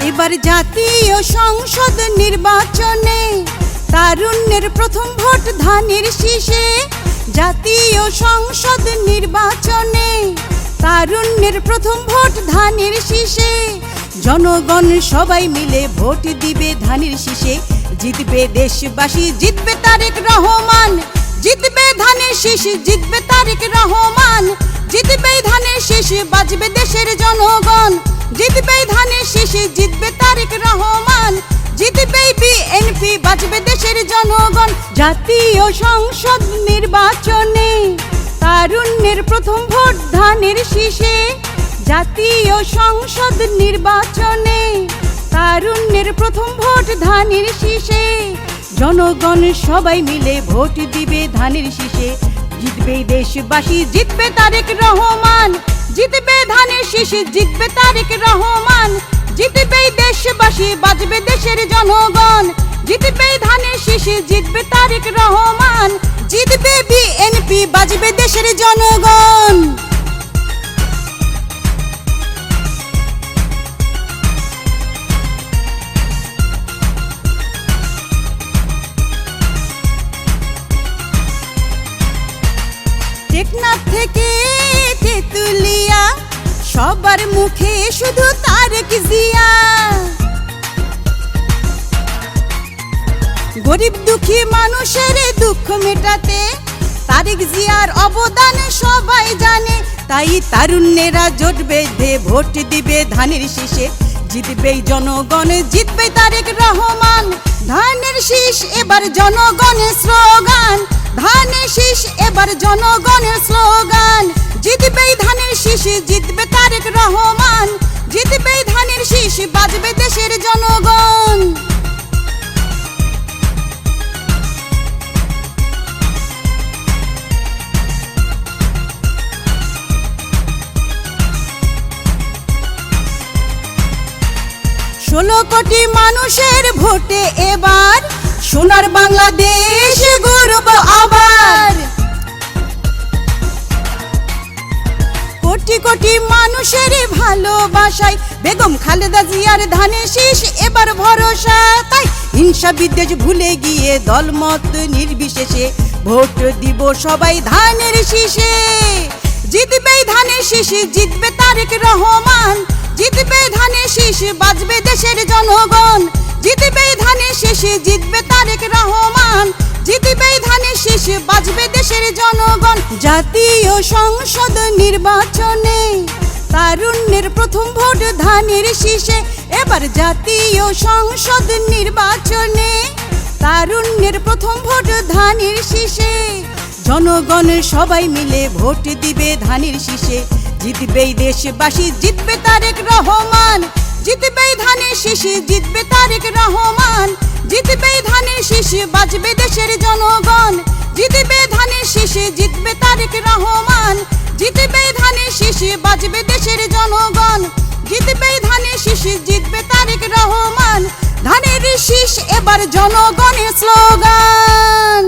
এবার জাতীয় সংসদ নির্বাচনে তারুণ্যের প্রথম ভোট ধানের শীষে। জাতীয় সংসদ নির্বাচনে তারুণ্যের প্রথম ভোট ধানের শীষে। জনগণ সবাই মিলে ভোট দিবে ধানের শীষে। জিতবে দেশবাসী, জিতবে তারেক রহমান। জিতবে ধানের শীষ, জিতবে তারেক রহমান। জিতবে ধানের শীষ, বাজবে দেশের জনগণ। জিতবে ধানের শীষ, জিতবে তারেক রহমান। জিতবে বিএনপি, বাজবে দেশের জনগণ। জাতীয় সংসদ নির্বাচনে তারুণ্যের প্রথম ভোট ধানের শীষে। জাতীয় সংসদ নির্বাচনে তারুণ্যের প্রথম ভোট ধানের শীষে। জনগণ সবাই মিলে ভোট দিবে ধানের শীষে। জিতবে দেশবাসী, জিতবে তারেক রহমান। জিতবে ধানের শীষ, জিতবে তারেক রহমান। জিতবে দেশবাসী, বাজবে দেশের জনগণ। জিতবে ধানের শীষ, জিতবে তারেক রহমান। জিতবে বিএনপি, বাজবে দেশের জনগণ। টেকনাফ থেকে তেতুলিয়া, সবার মুখে শুধু তারেক জিয়া। গরিব দুঃখী মানুষের দুঃখ মেটাতে তারেক জিয়ার অবদান সবাই জানে। তাই তারুণ্যেরা জোট বেঁধে ভোট দিবে ধানের শীষে। জিতবে জনগণ, জিতবে তারেক রহমান। ধানের শীষ এবার জনগণের স্লোগান। ধানের শীষ এবার জনগণের স্লোগান। জিতবে ধানের শীষ, জিতবে তারেক রহমান। জিতবে ধানের শীষ, বাজবে দেশের জনগণ। ষোলো কোটি মানুষের ভোটে এবার সোনার বাংলাদেশ গর্ব আবার। কোটি কোটি মানুষের ভালোবাসায় বেগম খালেদা জিয়ার ধানের শীষ এবার ভরসা। তাই হিংসা বিদ্বেষ ভুলে গিয়ে দলমত নির্বিশেষে ভোট দিব সবাই ধানের শীষে। জিতবে ধানের শীষ, জিতবে তারেক রহমান। জিতবে ধানের শীষ, বাজবে দেশের জনগণ। জিতবে ধানের শীষ, জিতবে তারেক রহমান। জিতবে ধানের শীষ, বাজবে দেশের জনগণ। জাতীয় সংসদ নির্বাচনে তারুণ্যের প্রথম ভোট ধানের শীষে। এবার জাতীয় সংসদ নির্বাচনে তারুণ্যের প্রথম ভোট ধানের শীষে। জনগণ সবাই মিলে ভোট দিবে ধানের শীষে। জিতবে দেশবাসী, জিতবে তারেক রহমান। জিতবে ধানের শীষ, জিতবে তারেক রহমান। জিতবে ধানের শীষ, বাজবে দেশের জনগণ। জিতবে ধানের শীষ, জিতবে তারেক রহমান। জিতবে ধানের শীষ, বাজবে দেশের জনগণ। জিতবে ধানের শীষ, জিতবে তারেক রহমান। ধানের শীষ এবার জনগণের স্লোগান।